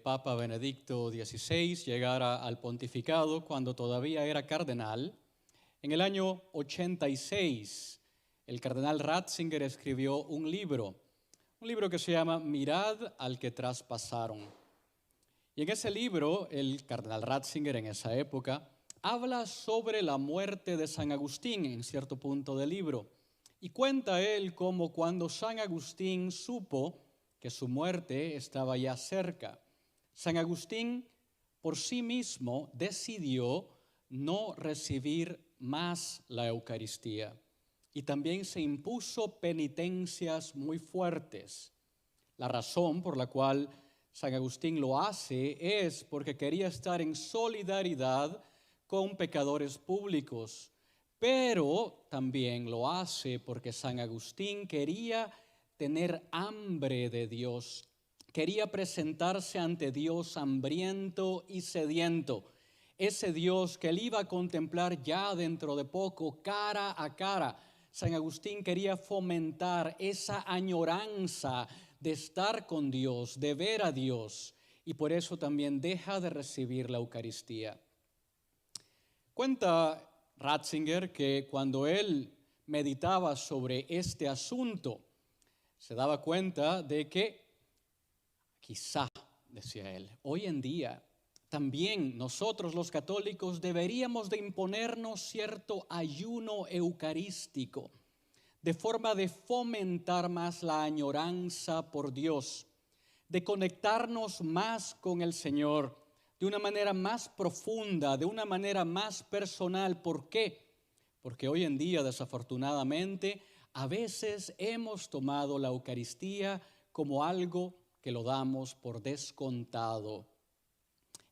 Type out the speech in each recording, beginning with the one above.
Papa Benedicto XVI llegara al pontificado cuando todavía era cardenal, en el año 86, el cardenal Ratzinger escribió un libro que se llama Mirad al que traspasaron. Y en ese libro, el cardenal Ratzinger en esa época habla sobre la muerte de San Agustín en cierto punto del libro. Y cuenta él cómo cuando San Agustín supo que su muerte estaba ya cerca, San Agustín por sí mismo decidió no recibir más la Eucaristía. Y también se impuso penitencias muy fuertes. La razón por la cual San Agustín lo hace es porque quería estar en solidaridad con pecadores públicos, pero también lo hace porque San Agustín quería tener hambre de Dios, quería presentarse ante Dios hambriento y sediento, ese Dios que él iba a contemplar ya dentro de poco, cara a cara. San Agustín quería fomentar esa añoranza de estar con Dios, de ver a Dios, y por eso también deja de recibir la Eucaristía. Cuenta Ratzinger que cuando él meditaba sobre este asunto, se daba cuenta de que quizá, decía él, hoy en día también nosotros los católicos deberíamos de imponernos cierto ayuno eucarístico, de forma de fomentar más la añoranza por Dios, de conectarnos más con el Señor, de una manera más profunda, de una manera más personal. ¿Por qué? Porque hoy en día, desafortunadamente, a veces hemos tomado la Eucaristía como algo que lo damos por descontado.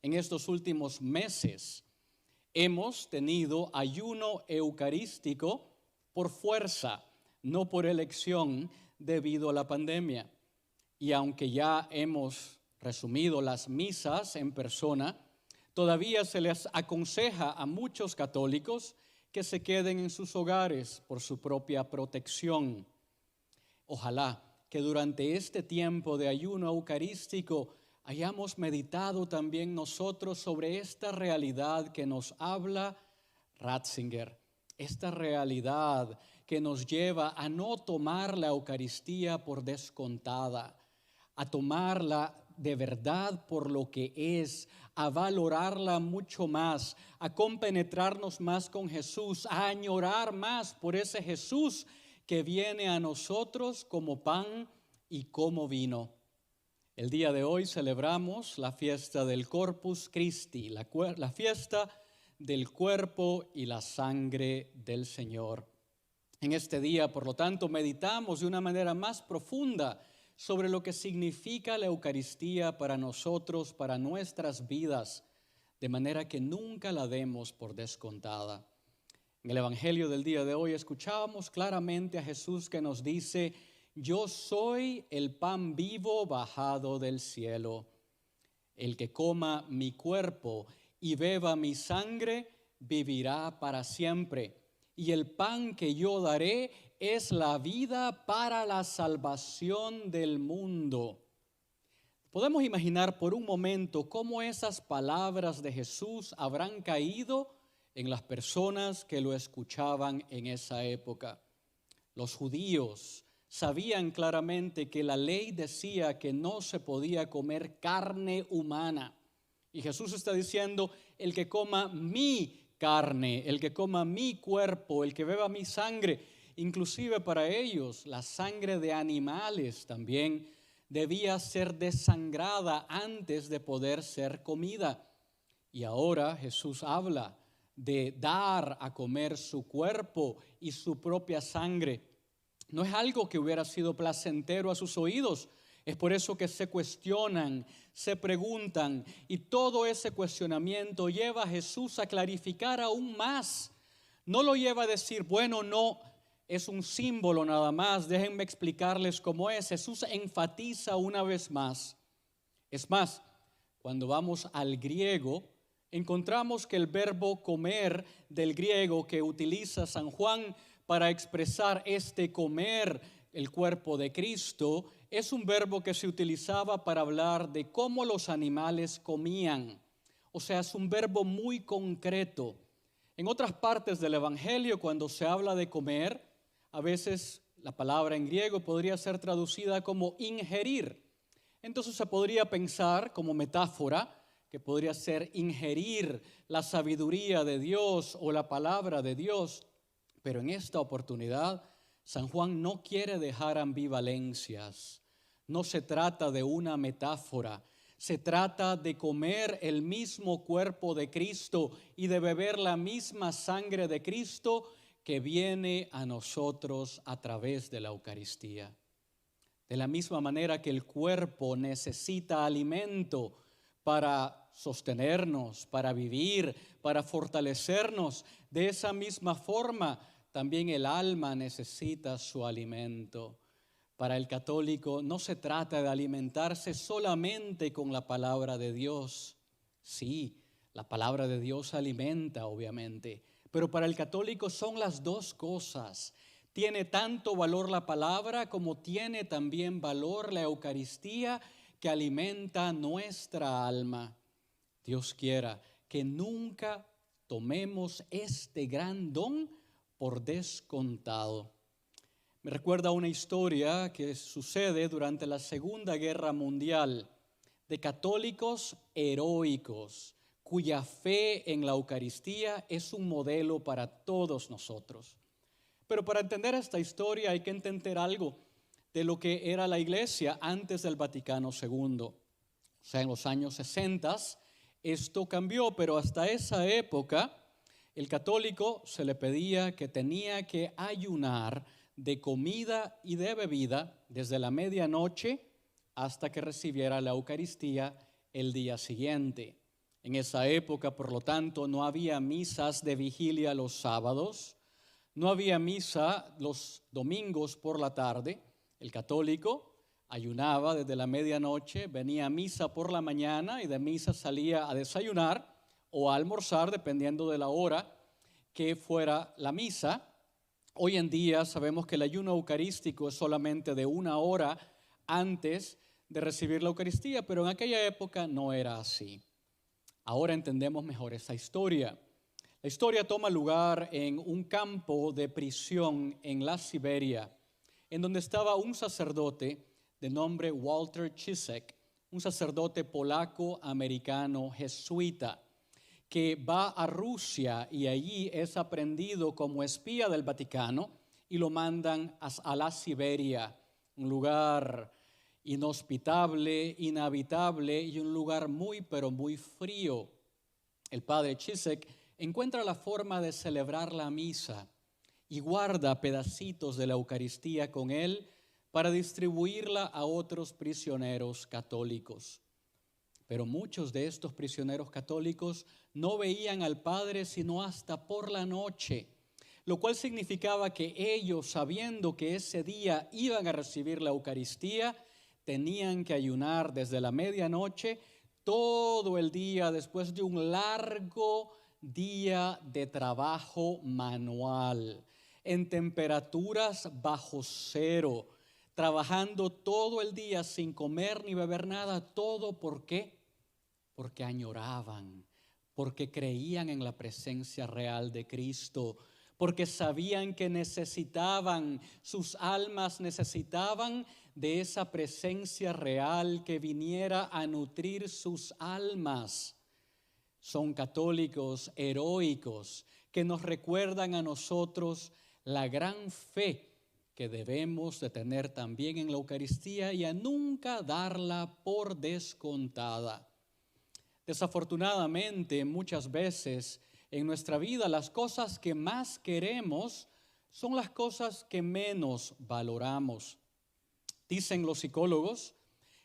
En estos últimos meses hemos tenido ayuno eucarístico por fuerza, no por elección debido a la pandemia. Y aunque ya hemos resumido las misas en persona, todavía se les aconseja a muchos católicos que se queden en sus hogares por su propia protección. Ojalá que durante este tiempo de ayuno eucarístico hayamos meditado también nosotros sobre esta realidad que nos habla Ratzinger, esta realidad que nos lleva a no tomar la Eucaristía por descontada, a tomarla de verdad por lo que es, a valorarla mucho más, a compenetrarnos más con Jesús, a añorar más por ese Jesús que viene a nosotros como pan y como vino. El día de hoy celebramos la fiesta del Corpus Christi, la fiesta del cuerpo y la sangre del Señor. En este día, por lo tanto, meditamos de una manera más profunda sobre lo que significa la Eucaristía para nosotros, para nuestras vidas, de manera que nunca la demos por descontada. En el Evangelio del día de hoy escuchábamos claramente a Jesús que nos dice: yo soy el pan vivo bajado del cielo. El que coma mi cuerpo y beba mi sangre vivirá para siempre. Y el pan que yo daré es la vida para la salvación del mundo. Podemos imaginar por un momento cómo esas palabras de Jesús habrán caído en las personas que lo escuchaban en esa época. Los judíos sabían claramente que la ley decía que no se podía comer carne humana. Y Jesús está diciendo: el que coma mi carne, el que coma mi cuerpo, el que beba mi sangre. Inclusive para ellos la sangre de animales también debía ser desangrada antes de poder ser comida. Y ahora Jesús habla de dar a comer su cuerpo y su propia sangre. No es algo que hubiera sido placentero a sus oídos. Es por eso que se cuestionan, se preguntan, y todo ese cuestionamiento lleva a Jesús a clarificar aún más. No lo lleva a decir, bueno, no, es un símbolo nada más, déjenme explicarles cómo es. Jesús enfatiza una vez más. Es más, cuando vamos al griego, encontramos que el verbo comer del griego que utiliza San Juan para expresar este comer el cuerpo de Cristo, es un verbo que se utilizaba para hablar de cómo los animales comían. O sea, es un verbo muy concreto. En otras partes del Evangelio, cuando se habla de comer, a veces la palabra en griego podría ser traducida como ingerir. Entonces se podría pensar como metáfora que podría ser ingerir la sabiduría de Dios o la palabra de Dios. Pero en esta oportunidad, San Juan no quiere dejar ambivalencias. No se trata de una metáfora. Se trata de comer el mismo cuerpo de Cristo y de beber la misma sangre de Cristo que viene a nosotros a través de la Eucaristía. De la misma manera que el cuerpo necesita alimento para sostenernos, para vivir, para fortalecernos, de esa misma forma también el alma necesita su alimento. Para el católico no se trata de alimentarse solamente con la palabra de Dios. Sí, la palabra de Dios alimenta, obviamente, pero para el católico son las dos cosas. Tiene tanto valor la palabra como tiene también valor la Eucaristía que alimenta nuestra alma. Dios quiera que nunca tomemos este gran don por descontado. Me recuerda una historia que sucede durante la Segunda Guerra Mundial de católicos heroicos cuya fe en la Eucaristía es un modelo para todos nosotros. Pero para entender esta historia hay que entender algo de lo que era la iglesia antes del Vaticano II. O sea, en los años 60 esto cambió, pero hasta esa época el católico se le pedía que tenía que ayunar de comida y de bebida desde la medianoche hasta que recibiera la Eucaristía el día siguiente. En esa época, por lo tanto, no había misas de vigilia los sábados, no había misa los domingos por la tarde. El católico ayunaba desde la medianoche, venía a misa por la mañana y de misa salía a desayunar o a almorzar, dependiendo de la hora que fuera la misa. Hoy en día sabemos que el ayuno eucarístico es solamente de 1 hora antes de recibir la Eucaristía, pero en aquella época no era así. Ahora entendemos mejor esta historia. La historia toma lugar en un campo de prisión en la Siberia, en donde estaba un sacerdote de nombre Walter Ciszek, un sacerdote polaco-americano jesuita, que va a Rusia y allí es aprendido como espía del Vaticano y lo mandan a la Siberia, un lugar inhospitable, inhabitable y un lugar muy, pero muy frío. El padre Ciszek encuentra la forma de celebrar la misa y guarda pedacitos de la Eucaristía con él para distribuirla a otros prisioneros católicos. Pero muchos de estos prisioneros católicos no veían al Padre sino hasta por la noche, lo cual significaba que ellos, sabiendo que ese día iban a recibir la Eucaristía, tenían que ayunar desde la medianoche todo el día después de un largo día de trabajo manual, en temperaturas bajo cero, trabajando todo el día sin comer ni beber nada. ¿Todo por qué? Porque añoraban, porque creían en la presencia real de Cristo, porque sabían que necesitaban, sus almas necesitaban de esa presencia real que viniera a nutrir sus almas. Son católicos heroicos que nos recuerdan a nosotros la gran fe que debemos de tener también en la Eucaristía y a nunca darla por descontada. Desafortunadamente, muchas veces en nuestra vida las cosas que más queremos son las cosas que menos valoramos. Dicen los psicólogos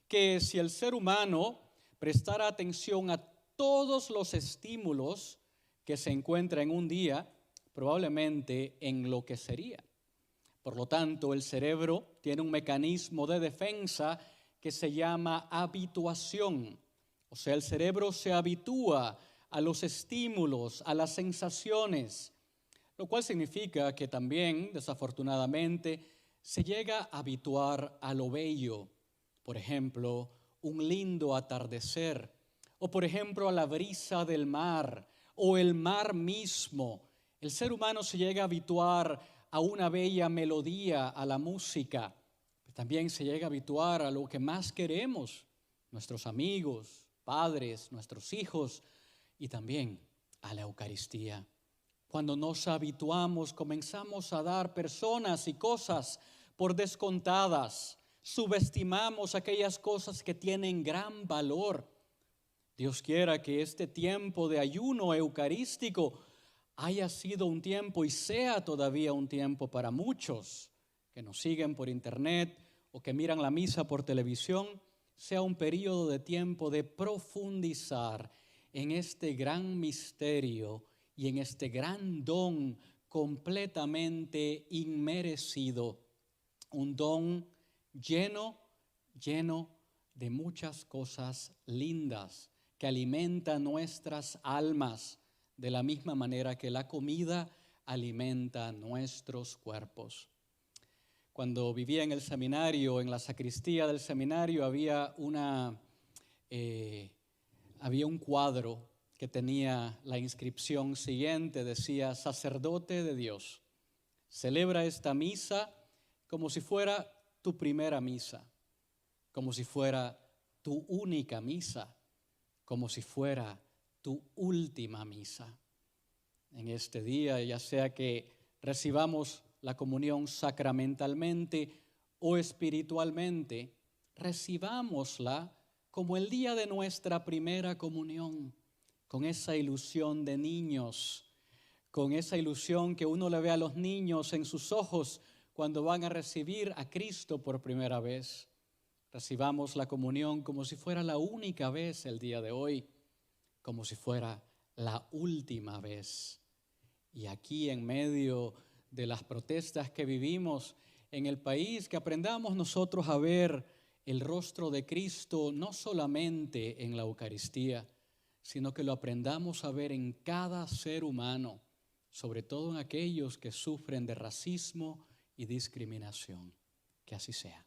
que si el ser humano prestara atención a todos los estímulos que se encuentra en un día, probablemente enloquecería. Por lo tanto, el cerebro tiene un mecanismo de defensa que se llama habituación. O sea, el cerebro se habitúa a los estímulos, a las sensaciones, lo cual significa que también, desafortunadamente, se llega a habituar a lo bello, por ejemplo, un lindo atardecer, o por ejemplo a la brisa del mar, o el mar mismo. El ser humano se llega a habituar a una bella melodía, a la música. También se llega a habituar a lo que más queremos, nuestros amigos, padres, nuestros hijos, y también a la Eucaristía. Cuando nos habituamos, comenzamos a dar personas y cosas por descontadas. Subestimamos aquellas cosas que tienen gran valor. Dios quiera que este tiempo de ayuno eucarístico haya sido un tiempo y sea todavía un tiempo para muchos que nos siguen por internet o que miran la misa por televisión, sea un periodo de tiempo de profundizar en este gran misterio y en este gran don completamente inmerecido, un don lleno de muchas cosas lindas que alimentan nuestras almas de la misma manera que la comida alimenta nuestros cuerpos. Cuando vivía en el seminario, en la sacristía del seminario, había un cuadro que tenía la inscripción siguiente, decía: sacerdote de Dios, celebra esta misa como si fuera tu primera misa, como si fuera tu única misa, como si fuera tu última misa. En este día, ya sea que recibamos la comunión sacramentalmente o espiritualmente, recibámosla como el día de nuestra primera comunión, con esa ilusión de niños, con esa ilusión que uno le ve a los niños en sus ojos cuando van a recibir a Cristo por primera vez. Recibamos la comunión como si fuera la única vez el día de hoy, como si fuera la última vez. Y aquí en medio de las protestas que vivimos en el país, que aprendamos nosotros a ver el rostro de Cristo no solamente en la Eucaristía, sino que lo aprendamos a ver en cada ser humano, sobre todo en aquellos que sufren de racismo y discriminación. Que así sea.